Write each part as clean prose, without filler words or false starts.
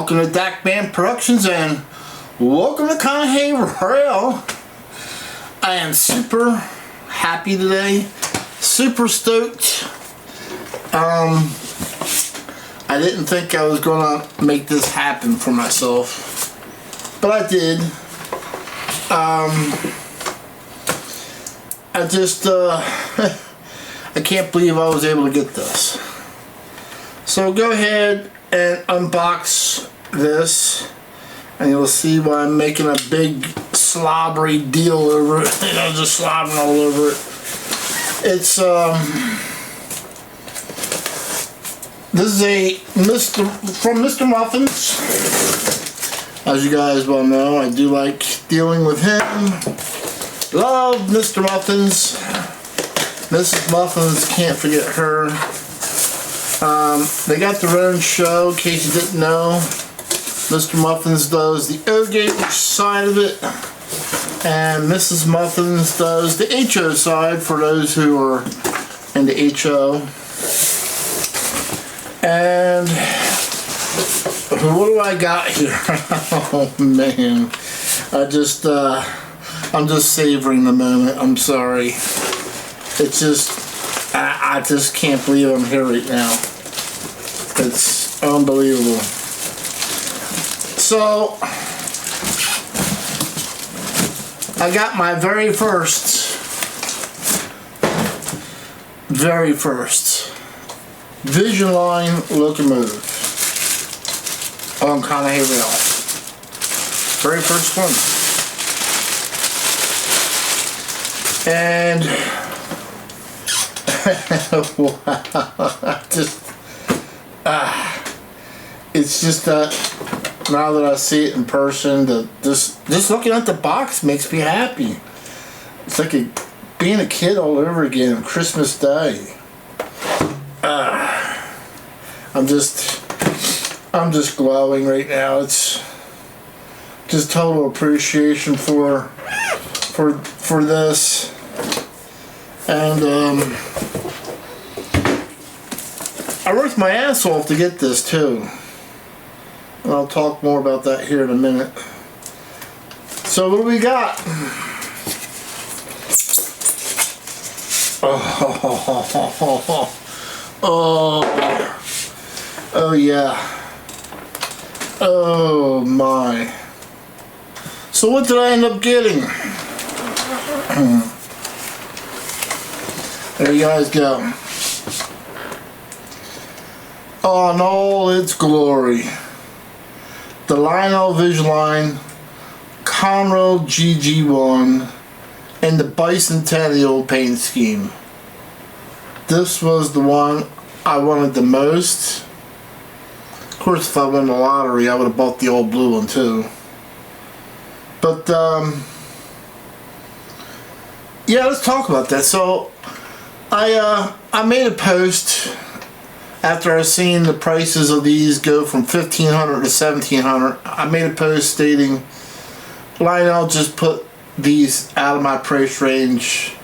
Welcome to Dak Band Productions and welcome to Conrail. I am super happy today, super stoked. I didn't think I was gonna make this happen for myself, but I did. I just I can't believe I was able to get this. So go ahead and unbox this and you'll see why I'm making a big slobbery deal over it. You know, just slobbering all over it. It's this is from Mr. Muffins. As you guys well know, I do like dealing with him. Love Mr. Muffins. Mrs. Muffins, can't forget her. They got their own show, in case you didn't know. Mr. Muffins does the O-Gate side of it, and Mrs. Muffins does the HO side for those who are into HO. And what do I got here? Oh man, I'm just savoring the moment. I'm sorry. It's just, I just can't believe I'm here right now. It's unbelievable. So, I got my very first Vision Line locomotive on Conrail. Very first one. And wow, it's just that now that I see it in person, just looking at the box makes me happy. It's like being a kid all over again, Christmas Day. I'm just glowing right now. It's just total appreciation for this. And I worked my ass off to get this too. And I'll talk more about that here in a minute. So what do we got? Oh yeah. Oh my. So what did I end up getting? There you guys go. On all its glory, the Lionel Conrail GG1 and the Bicentennial paint scheme. This was the one I wanted the most. Of course, if I won the lottery, I would have bought the old blue one too. But yeah, let's talk about that. So I made a post after I seen the prices of these go from $1,500 to $1,700. I made a post stating Lionel just put these out of my price range,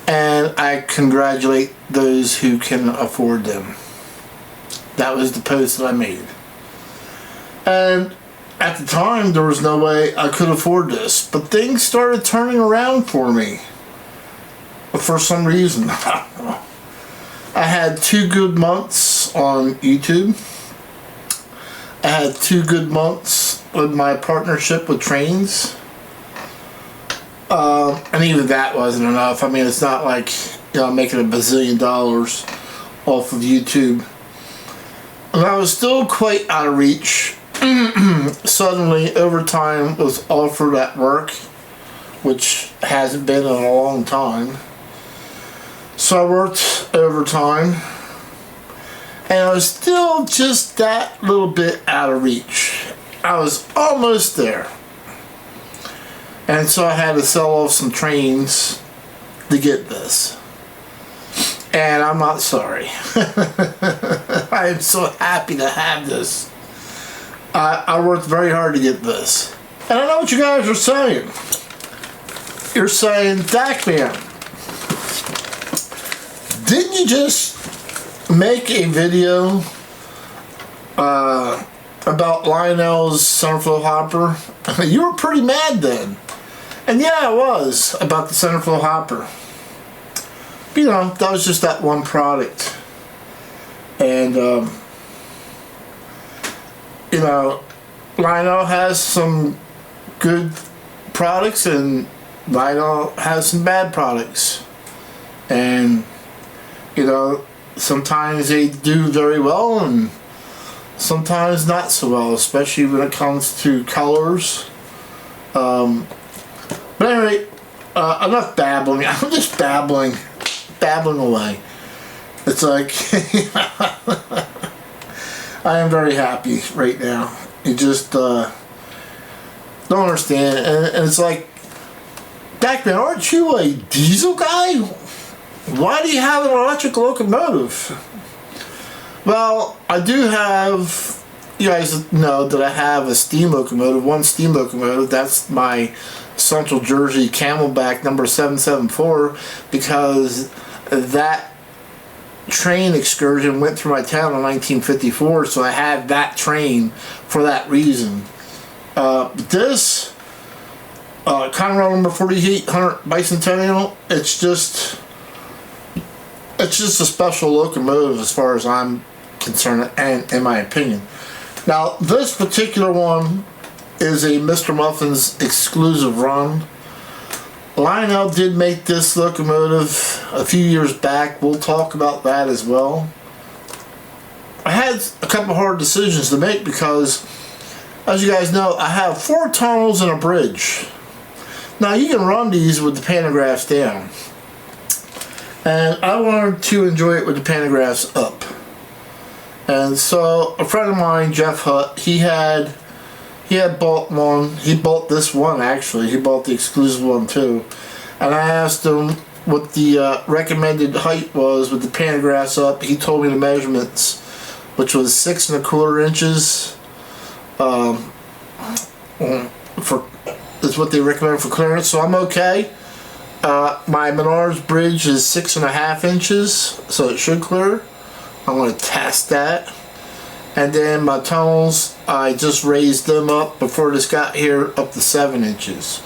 and I congratulate those who can afford them. That was the post that I made. And at the time, there was no way I could afford this, but things started turning around for me. For some reason, I don't know. I had 2 good months on YouTube. I had 2 good months with my partnership with trains. And even that wasn't enough. I mean, it's not like, you know, I'm making $1 bazillion off of YouTube. And I was still quite out of reach. Suddenly, overtime was offered at work, which hasn't been in a long time. So I worked overtime, and I was still just that little bit out of reach. I was almost there. And so I had to sell off some trains to get this. And I'm not sorry. I am so happy to have this. I worked very hard to get this. And I know what you guys are saying. You're saying, Dak Man, didn't you just make a video a about Lionel's center flow hopper. You were pretty mad then. And yeah, I was about the center flow hopper. But, you know, that was just that one product. And, you know, Lionel has some good products and Lionel has some bad products. And, you know, sometimes they do very well and sometimes not so well, especially when it comes to colors. But anyway, enough babbling. I'm just babbling away. It's like I am very happy right now. You just don't understand, and it's like, Backman, aren't you a diesel guy? Why do you have an electric locomotive? Well, I do have, you guys know that I have a steam locomotive, one steam locomotive. That's my Central Jersey Camelback number 774, because that train excursion went through my town in 1954, so I had that train for that reason. This Conrail number 4800 Bicentennial, it's just a special locomotive as far as I'm concerned, and in my opinion. Now, this particular one is a Mr. Muffin's exclusive run. Lionel did make this locomotive a few years back. We'll talk about that as well. I had a couple hard decisions to make because, as you guys know, I have 4 tunnels and a bridge. Now, you can run these with the pantographs down. And I wanted to enjoy it with the pantographs up. And so a friend of mine, Jeff Hutt, he had bought one. He bought this one, actually. He bought the exclusive one too. And I asked him what the recommended height was with the pantographs up. He told me the measurements, which was 6 1/4 inches. Is what they recommend for clearance, so I'm okay. My Menards bridge is 6 1/2 inches, so it should clear. I'm going to test that. And then my tunnels, I just raised them up before this got here up to 7 inches.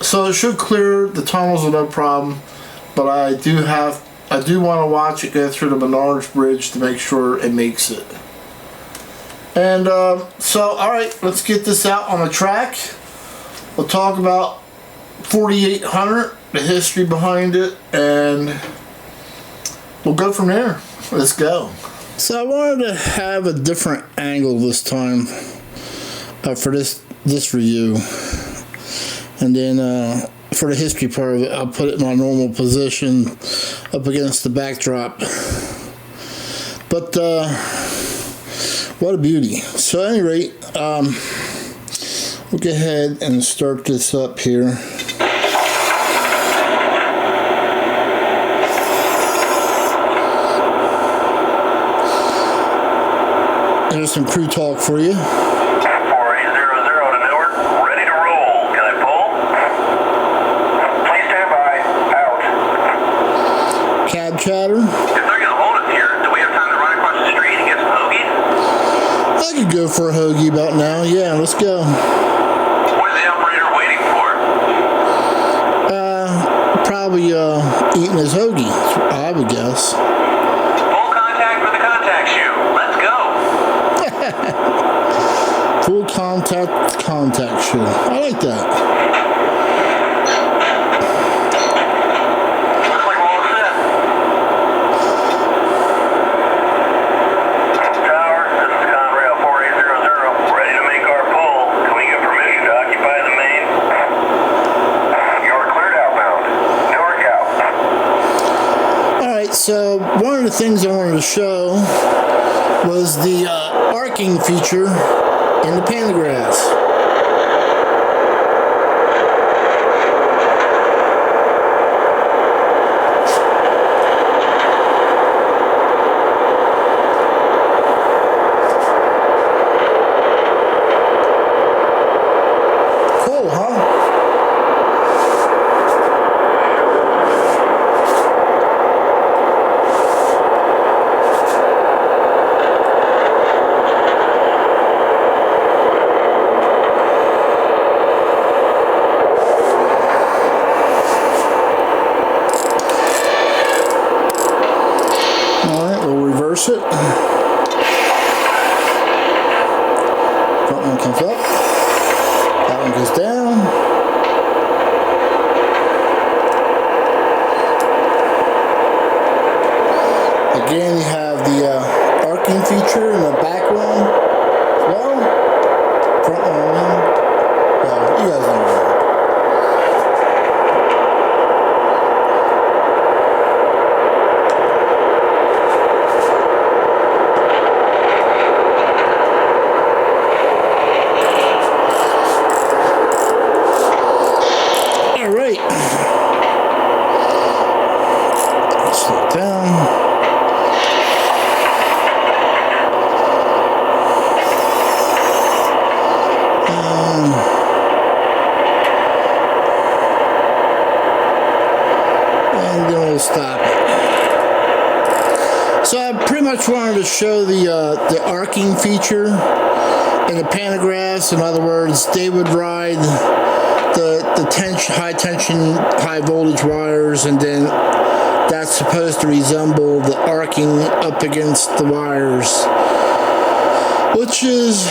So it should clear the tunnels with no problem, but I do want to watch it go through the Menards bridge to make sure it makes it. And so, alright, let's get this out on the track. We'll talk about 4800, the history behind it, and we'll go from there. Let's go. So I wanted to have a different angle this time for this review, and then for the history part of it, I'll put it in my normal position up against the backdrop. But what a beauty. So at any rate, we'll go ahead and start this up here. There's some crew talk for you. 4800 to Newark, ready to roll. Can I pull? Please stand by. Out. Cab chatter. If they're going to hold us here, do we have time to run across the street and get some hoagies? I could go for a hoagie about now. Yeah, let's go. What is the operator waiting for? Probably eating his hoagie, I would guess. Full contact with the contact shoe. Let's go. Full contact shoe. I like that. Looks like we're all set. Tower, this is Conrail 4800. Ready to make our pull. Can we get permission to occupy the main? You're cleared outbound. Newark out. Alright, so one of the things I wanted to show was the arcing feature in the pantographs. Cool, huh? much wanted to show the arcing feature in the pantographs. In other words, they would ride the high tension, high voltage wires, and then that's supposed to resemble the arcing up against the wires, which is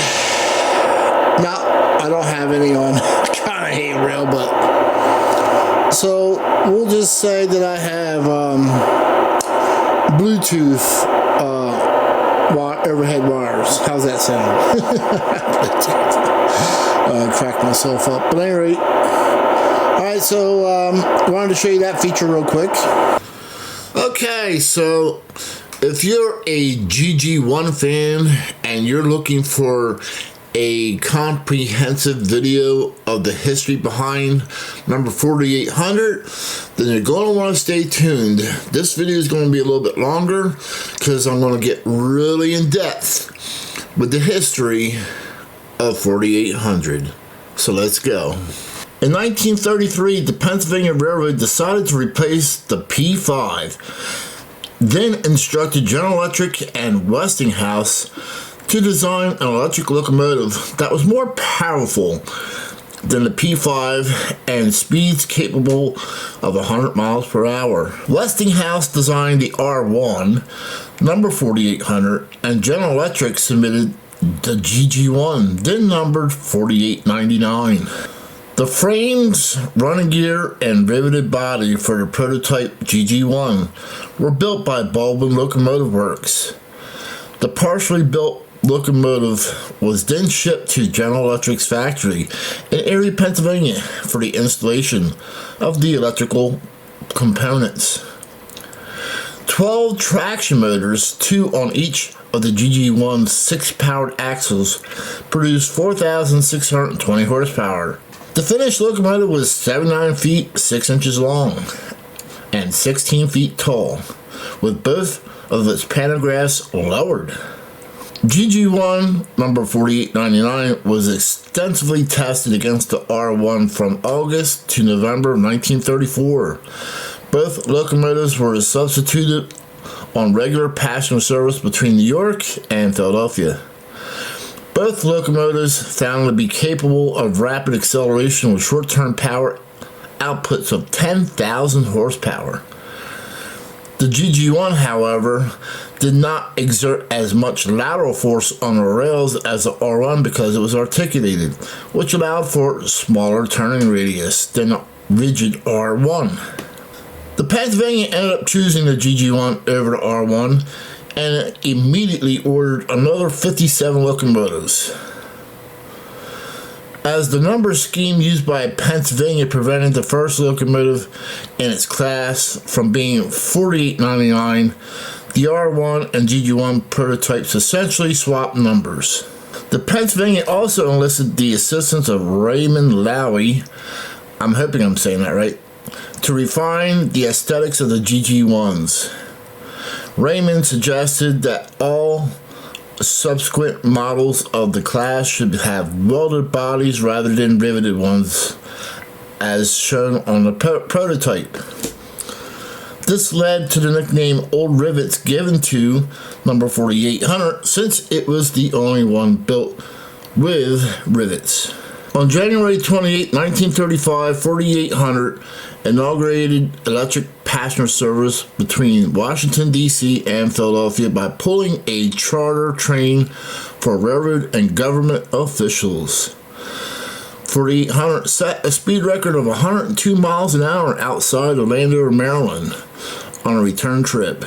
not, I don't have any on kind of handrail, but so we'll just say that I have Bluetooth overhead wires. How's that sound? Crack myself up, but at any rate, alright, so I wanted to show you that feature real quick. Okay, so if you're a GG1 fan and you're looking for a comprehensive video of the history behind number 4800, then you're going to want to stay tuned. This video is going to be a little bit longer because I'm going to get really in depth with the history of 4800. So let's go. In 1933, the Pennsylvania Railroad decided to replace the P5, then instructed General Electric and Westinghouse to design an electric locomotive that was more powerful than the P5 and speeds capable of 100 miles per hour. Westinghouse designed the R1, number 4800, and General Electric submitted the GG1, then numbered 4899. The frames, running gear, and riveted body for the prototype GG1 were built by Baldwin Locomotive Works. The partially built locomotive was then shipped to General Electric's factory in Erie, Pennsylvania for the installation of the electrical components. 12 traction motors, 2 on each of the GG1's 6 powered axles, produced 4,620 horsepower. The finished locomotive was 79 feet 6 inches long and 16 feet tall, with both of its pantographs lowered. GG1 number 4899 was extensively tested against the R1 from August to November of 1934. Both locomotives were substituted on regular passenger service between New York and Philadelphia. Both locomotives found to be capable of rapid acceleration with short-term power outputs of 10,000 horsepower. The GG1, however, did not exert as much lateral force on the rails as the R1 because it was articulated, which allowed for smaller turning radius than a rigid R1. The Pennsylvania ended up choosing the GG1 over the R1 and immediately ordered another 57 locomotives. As the number scheme used by Pennsylvania prevented the first locomotive in its class from being 4899, the R1 and GG1 prototypes essentially swapped numbers. The Pennsylvania also enlisted the assistance of Raymond Lowy, I'm hoping I'm saying that right, to refine the aesthetics of the GG1s. Raymond suggested that all subsequent models of the class should have welded bodies rather than riveted ones, as shown on the prototype. This led to the nickname Old Rivets given to number 4800, since it was the only one built with rivets. On January 28, 1935, 4800 inaugurated electric passenger service between Washington, D.C. and Philadelphia by pulling a charter train for railroad and government officials. 4800 set a speed record of 102 miles an hour outside of Landover, Maryland on a return trip.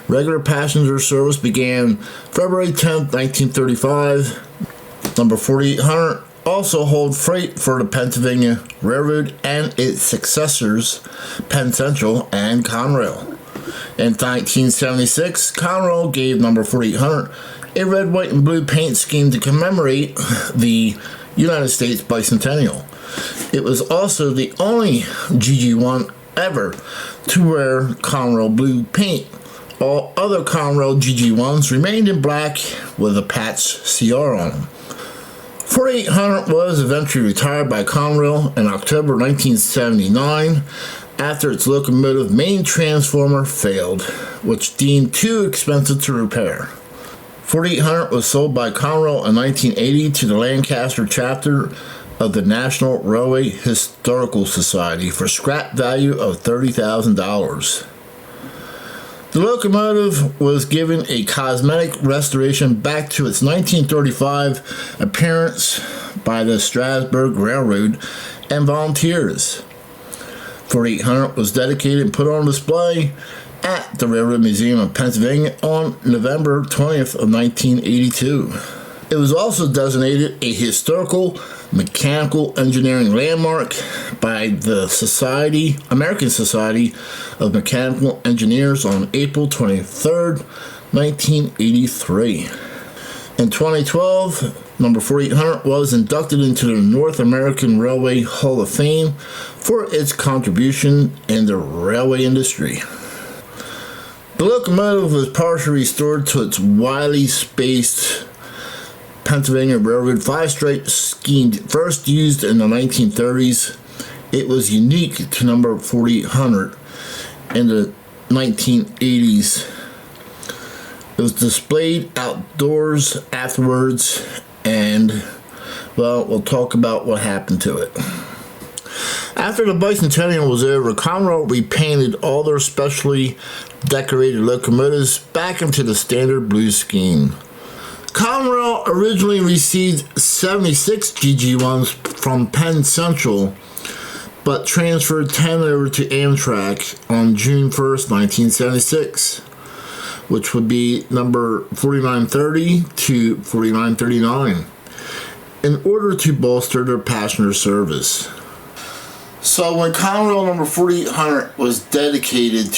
Regular passenger service began February 10, 1935. Number 4800 also hauled freight for the Pennsylvania Railroad and its successors, Penn Central and Conrail. In 1976, Conrail gave number 4800 a red, white, and blue paint scheme to commemorate the United States Bicentennial. It was also the only GG1 ever to wear Conrail blue paint. All other Conrail GG1s remained in black with a patch CR on them. 4800 was eventually retired by Conrail in October 1979 after its locomotive main transformer failed, which deemed too expensive to repair. 4800 was sold by Conrail in 1980 to the Lancaster chapter of the National Railway Historical Society for scrap value of $30,000. The locomotive was given a cosmetic restoration back to its 1935 appearance by the Strasburg Railroad and volunteers. 4800 was dedicated and put on display at the Railroad Museum of Pennsylvania on November 20th of 1982. It was also designated a historical mechanical engineering landmark by the American Society of Mechanical Engineers on April 23rd, 1983. In 2012, number 4800 was inducted into the North American Railway Hall of Fame for its contribution in the railway industry. The locomotive was partially restored to its widely spaced Pennsylvania Railroad 5-straight scheme first used in the 1930s. It was unique to number 4800 in the 1980s. It was displayed outdoors afterwards, and, well, we'll talk about what happened to it. After the Bicentennial was over, Conrail repainted all their specially decorated locomotives back into the standard blue scheme. Conrail originally received 76 GG1s from Penn Central, but transferred 10 over to Amtrak on June 1st, 1976, which would be number 4930 to 4939, in order to bolster their passenger service. So when Conrail number 4800 was dedicated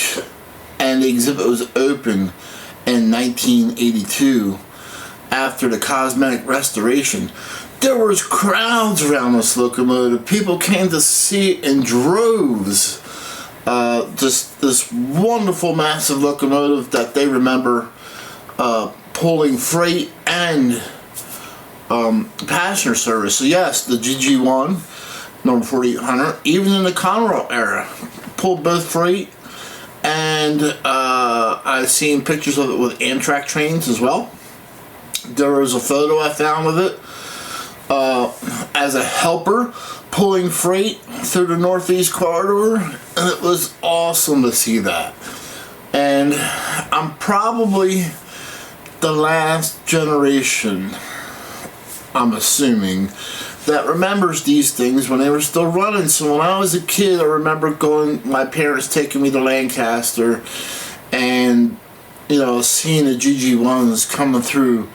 and the exhibit was open in 1982, after the cosmetic restoration, there was crowds around this locomotive. People came to see it in droves. This wonderful, massive locomotive that they remember pulling freight and passenger service. So yes, the GG1, number 4800, even in the Conrail era, pulled both freight and I've seen pictures of it with Amtrak trains as well. There was a photo I found of it as a helper pulling freight through the Northeast Corridor, and it was awesome to see that. And I'm probably the last generation, I'm assuming, that remembers these things when they were still running. So when I was a kid, I remember my parents taking me to Lancaster and, you know, seeing the GG1s coming through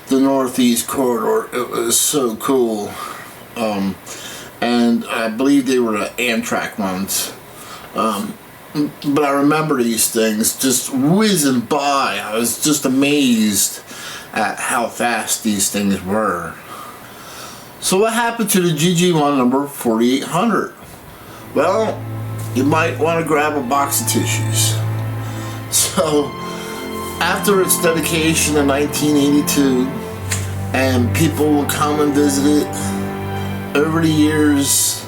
the Northeast Corridor. It was so cool. And I believe they were the Amtrak ones. But I remember these things just whizzing by. I was just amazed at how fast these things were. So what happened to the GG1 number 4800? Well, you might want to grab a box of tissues. So, after its dedication in 1982, and people would come and visit it, over the years,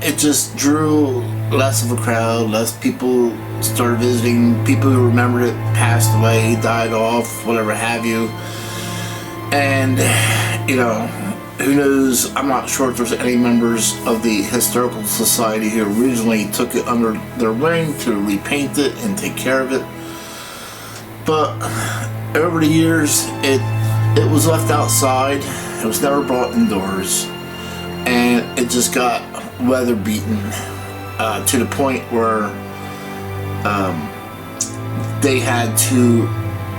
it just drew less of a crowd, less people started visiting, people who remembered it passed away, died off, whatever have you. And, you know, who knows, I'm not sure if there's any members of the Historical Society who originally took it under their wing to repaint it and take care of it. But over the years, it was left outside. It was never brought indoors, and it just got weather beaten to the point where they had to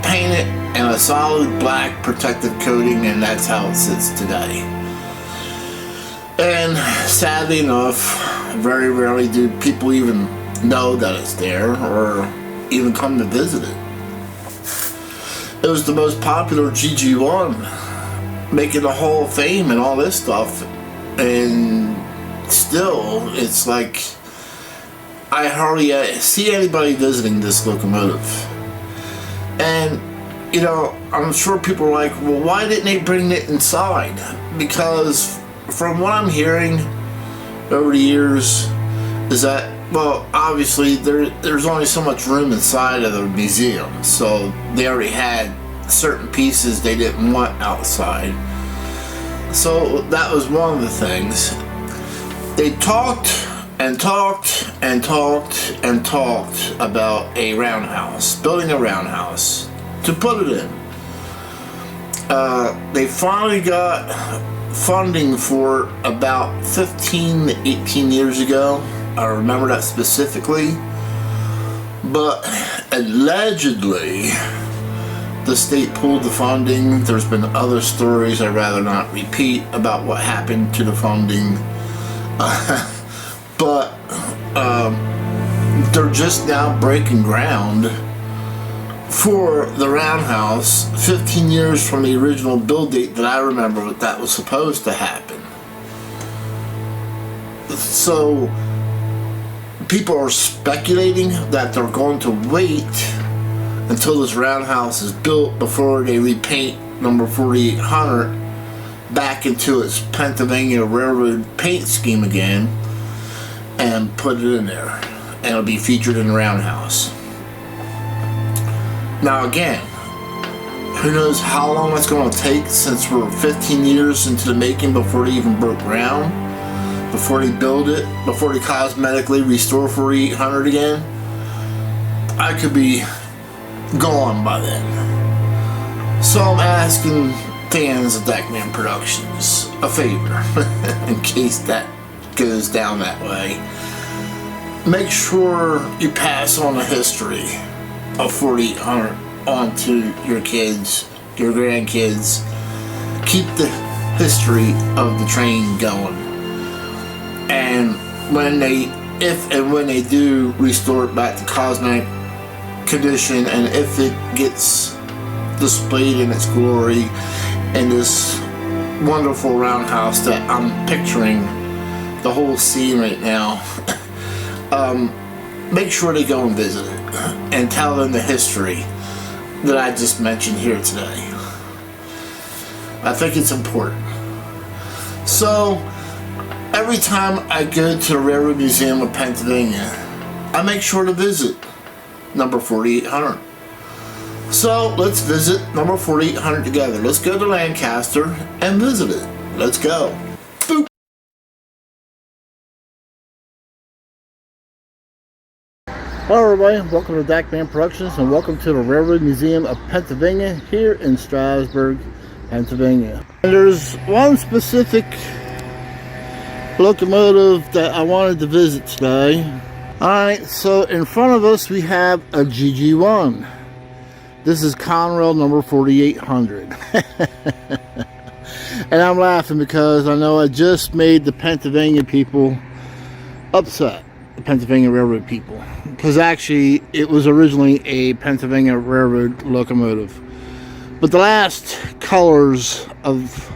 paint it in a solid black protective coating, and that's how it sits today. And sadly enough, very rarely do people even know that it's there or even come to visit it. It was the most popular GG1, making the Hall of Fame and all this stuff, and still, it's like I hardly see anybody visiting this locomotive. And, you know, I'm sure people are like, well, why didn't they bring it inside? Because from what I'm hearing over the years is that Well, obviously there's only so much room inside of the museum, so they already had certain pieces they didn't want outside. So that was one of the things. They talked and talked and talked and talked about a roundhouse, building a roundhouse to put it in. They finally got funding for about 15 to 18 years ago. I remember that specifically. But allegedly, the state pulled the funding. There's been other stories I'd rather not repeat about what happened to the funding. But they're just now breaking ground for the roundhouse 15 years from the original build date that I remember that was supposed to happen. So people are speculating that they're going to wait until this roundhouse is built before they repaint number 4800 back into its Pennsylvania Railroad paint scheme again and put it in there, and it'll be featured in the roundhouse. Now again, who knows how long it's going to take, since we're 15 years into the making before they even broke ground, before they build it, before they cosmetically restore 4800 again. I could be gone by then. So I'm asking fans of Deckman Productions a favor, in case that goes down that way. Make sure you pass on the history of 4800 onto your kids, your grandkids. Keep the history of the train going. And if and when they do restore it back to cosmetic condition, and if it gets displayed in its glory in this wonderful roundhouse that I'm picturing the whole scene right now, make sure they go and visit it and tell them the history that I just mentioned here today. I think it's important. So every time I go to the Railroad Museum of Pennsylvania, I make sure to visit number 4800. So let's visit number 4800 together. Let's go to Lancaster and visit it. Let's go. Boop. Hello everybody, welcome to Deckman Productions and welcome to the Railroad Museum of Pennsylvania here in Strasburg, Pennsylvania. And there's one specific locomotive that I wanted to visit today. Alright, so in front of us we have a GG1. This is Conrail number 4800. And I'm laughing because I know I just made the Pennsylvania people upset. The Pennsylvania Railroad people. Because actually it was originally a Pennsylvania Railroad locomotive. But the last colors of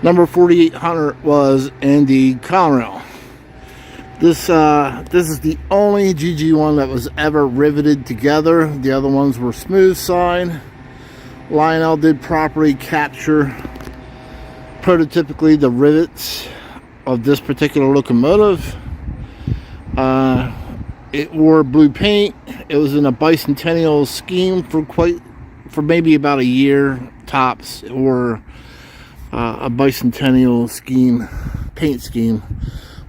number 4800 was indeed Conrail. This is the only GG1 that was ever riveted together. The other ones were smooth side. Lionel did properly capture prototypically the rivets of this particular locomotive. It wore blue paint. It was in a bicentennial scheme for maybe about a year tops. It wore a bicentennial scheme, paint scheme,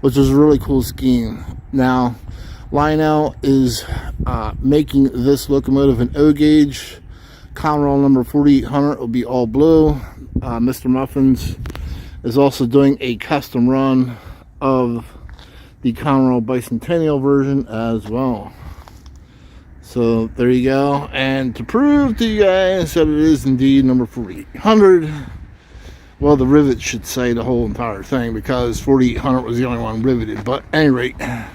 which was a really cool scheme. Now, Lionel is making this locomotive an O gauge. Conrail number 4800 will be all blue. Mr. Muffins is also doing a custom run of the Conrail Bicentennial version as well. So there you go. And to prove to you guys that it is indeed number 4800, well, the rivet should say the whole entire thing, because 4800 was the only one riveted. But at any rate, there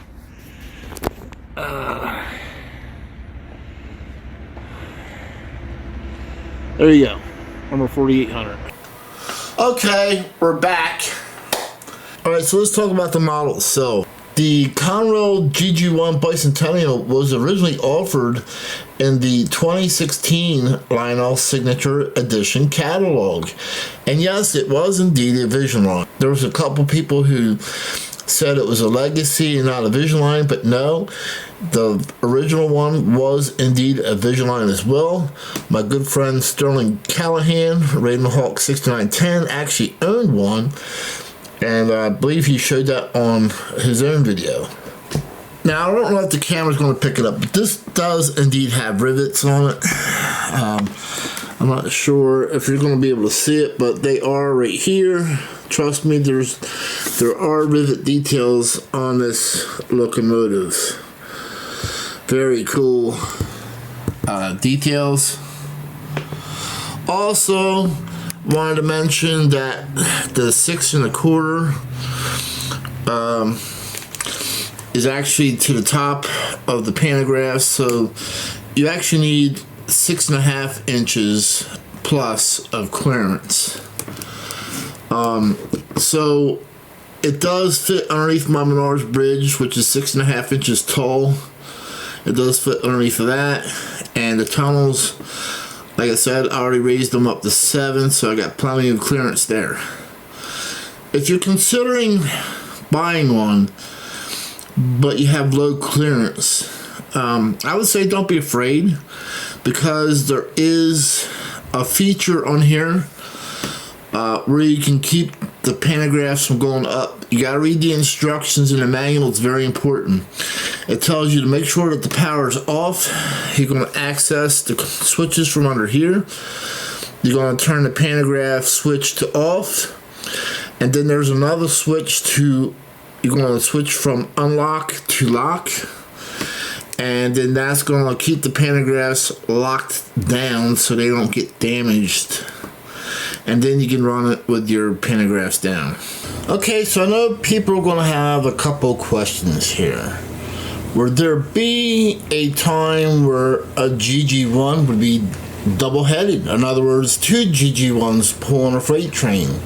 you go, number 4800. Okay, we're back. All right, so let's talk about the models. So the Conrail GG1 Bicentennial was originally offered in the 2016 Lionel Signature Edition catalog. And yes, it was indeed a vision line. There was a couple people who said it was a legacy and not a Vision-Line, but no, the original one was indeed a Vision-Line as well. My good friend Sterling Callahan, Raven Hawk 6910, actually owned one, and I believe he showed that on his own video. Now, I don't know if the camera's going to pick it up, but this does indeed have rivets on it. I'm not sure if you're going to be able to see it, but they are right here. Trust me, there are rivet details on this locomotive. Very cool details. Also, wanted to mention that the 6 1/4 is actually to the top of the pantograph, so you actually need 6.5 inches plus of clearance. So it does fit underneath my Menards bridge, which is 6.5 inches tall. It does fit underneath of that, and the tunnels, like I said, I already raised them up to 7, so I got plenty of clearance there. If you're considering buying one but you have low clearance, I would say don't be afraid, because there is a feature on here where you can keep the pantographs from going up. You gotta read the instructions in the manual. It's very important. It tells you to make sure that the power is off. You're going to access the switches from under here. You're going to turn the pantograph switch to off, and then there's another switch to, you're going to switch from unlock to lock, and then that's going to keep the pantographs locked down so they don't get damaged. And then you can run it with your pantographs down. Okay, so I know people are going to have a couple questions here. Would there be a time where a GG1 would be double-headed? In other words, 2 GG1s pulling a freight train?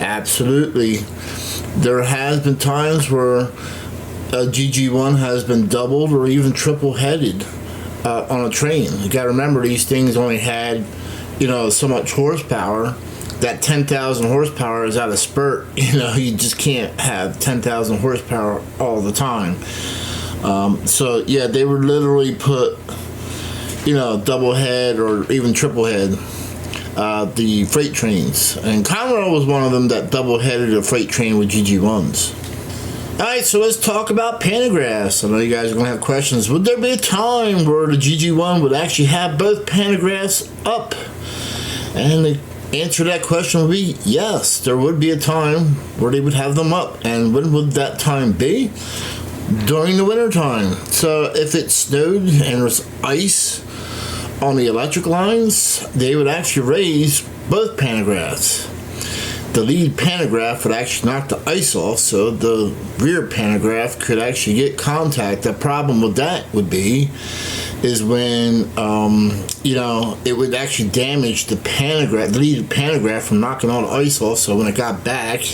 Absolutely. There has been times where a GG1 has been doubled or even triple-headed on a train. You got to remember, these things only had, so much horsepower. That 10,000 horsepower is at a spurt. You just can't have 10,000 horsepower all the time. So yeah, they would literally put, double head or even triple head the freight trains. And Conrail was one of them that double headed a freight train with GG1s. Alright, so let's talk about pantographs. I know you guys are going to have questions. Would there be a time where the GG1 would actually have both pantographs up? And the answer to that question would be yes, there would be a time where they would have them up. And when would that time be? During the winter time. So if it snowed and there was ice on the electric lines, they would actually raise both pantographs. The lead pantograph would actually knock the ice off, so the rear pantograph could actually get contact. The problem with that would be is when it would actually damage the pantograph, the lead pantograph, from knocking all the ice off. So when it got back,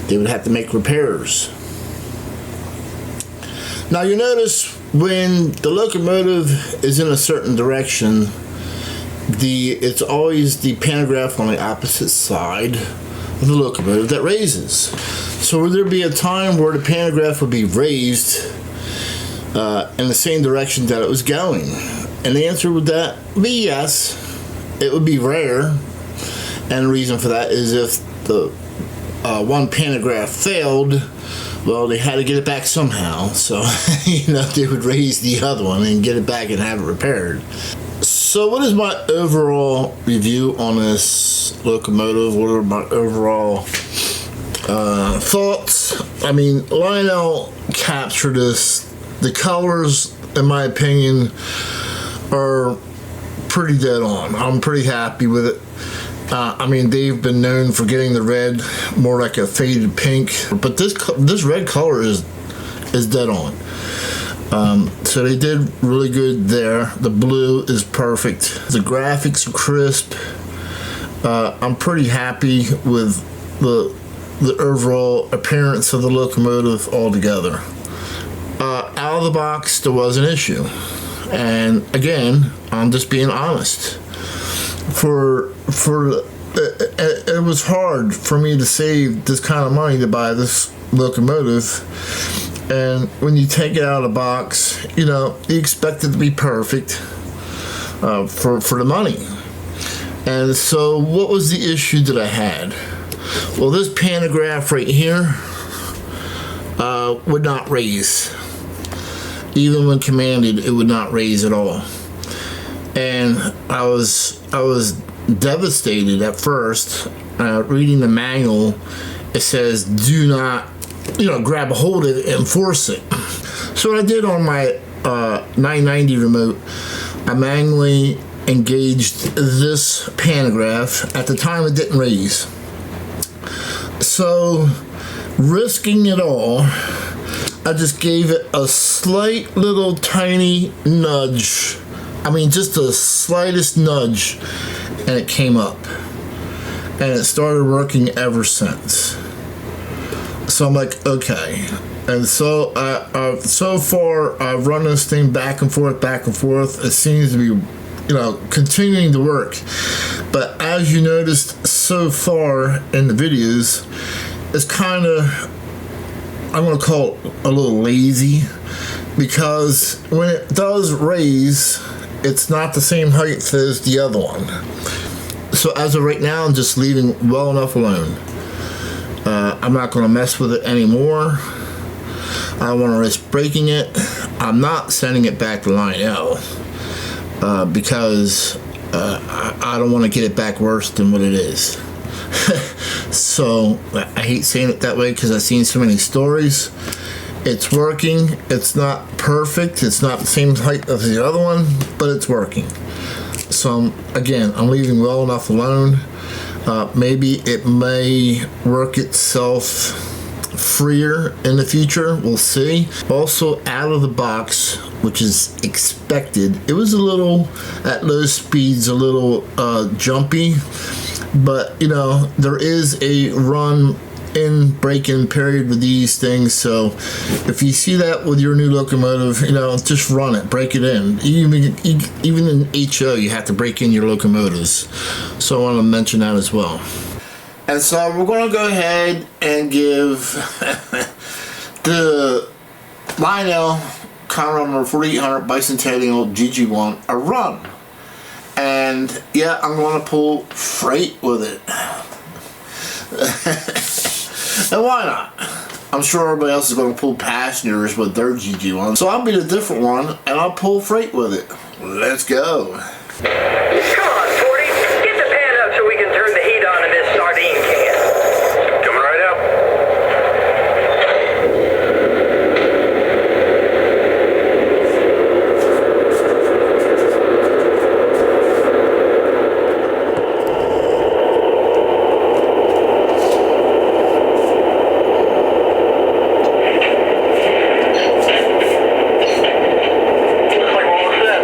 they would have to make repairs. Now you notice when the locomotive is in a certain direction, it's always the pantograph on the opposite side of the locomotive that raises. So would there be a time where the pantograph would be raised in the same direction that it was going? And the answer would that be yes. It would be rare, and the reason for that is if the one pantograph failed, well, they had to get it back somehow, so they would raise the other one and get it back and have it repaired. So what is my overall review on this locomotive? What are my overall thoughts? I mean, Lionel captured this. The colors, in my opinion, are pretty dead on. I'm pretty happy with it. I mean, they've been known for getting the red more like a faded pink, but this red color is dead on. So they did really good there. The blue is perfect. The graphics are crisp. I'm pretty happy with the overall appearance of the locomotive altogether. Out of the box, there was an issue, and again, I'm just being honest. It was hard for me to save this kind of money to buy this locomotive, and when you take it out of the box, you know, you expect it to be perfect for the money. And so what was the issue that I had? Well, this pantograph right here would not raise. Even when commanded, it would not raise at all. And I was devastated at first. Reading the manual, it says do not, you know, grab a hold of it and force it. So what I did on my 990 remote, I manually engaged this pantograph. At the time, it didn't raise. So, risking it all, I just gave it a slight little tiny nudge. I mean, just the slightest nudge, and it came up. And it started working ever since. So I'm like, okay. And so, so far, I've run this thing back and forth. It seems to be, you know, continuing to work. But as you noticed so far in the videos, it's kind of, I'm going to call it a little lazy, because when it does raise, it's not the same height as the other one. So as of right now, I'm just leaving well enough alone. I'm not going to mess with it anymore. I don't want to risk breaking it. I'm not sending it back to Lionel because I don't want to get it back worse than what it is. So I hate saying it that way because I've seen so many stories. It's working. It's not perfect. It's not the same height as the other one, but it's working. So again, I'm leaving well enough alone. Maybe it may work itself freer in the future. We'll see. Also, out of the box, which is expected, it was a little, at low speeds, a little jumpy. But, you know, there is a run in break-in period with these things, so if you see that with your new locomotive, you know, just run it, break it in. Even in HO, you have to break in your locomotives. So I want to mention that as well. And so we're going to go ahead and give the Lionel Conrail 4800 Bicentennial GG1 a run. And yeah, I'm going to pull freight with it. And why not? I'm sure everybody else is going to pull passengers with their GG1. So I'll be the different one, and I'll pull freight with it. Let's go. Come on, 40. Get the pan up so we can turn the heat on in this sardine can. Coming right up. Looks like we're all set.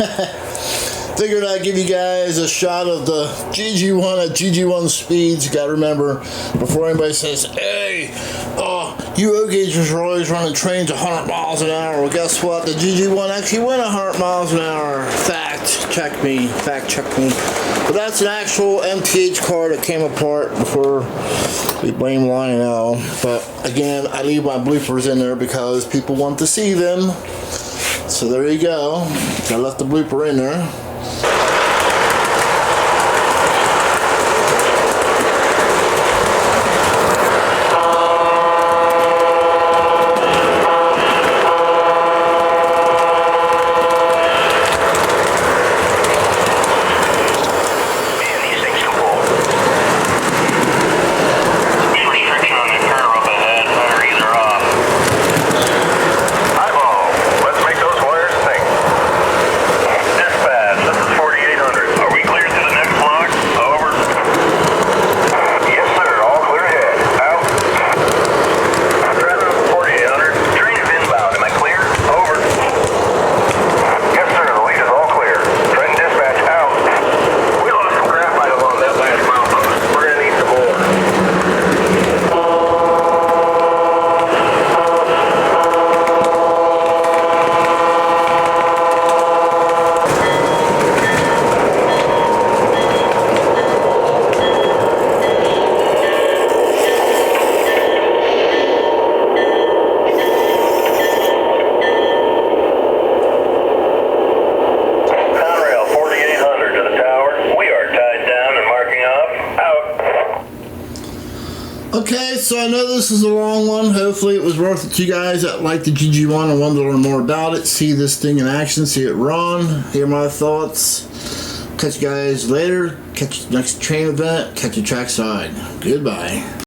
Figured I'd give you guys a shot of the GG1 at GG1 speeds. You gotta remember, before anybody says, hey, you O-gaugers are always running trains 100 miles an hour. Well, guess what? The GG1 actually went 100 miles an hour. Fact check me. But that's an actual MTH car that came apart before we blame Lionel. But again, I leave my bloopers in there because people want to see them. So there you go. I left the blooper in there. Okay, so I know this is a long one. Hopefully it was worth it to you guys that like the GG1 and wanted to learn more about it. See this thing in action, see it run, hear my thoughts. Catch you guys later. Catch you next train event. Catch you trackside. Goodbye.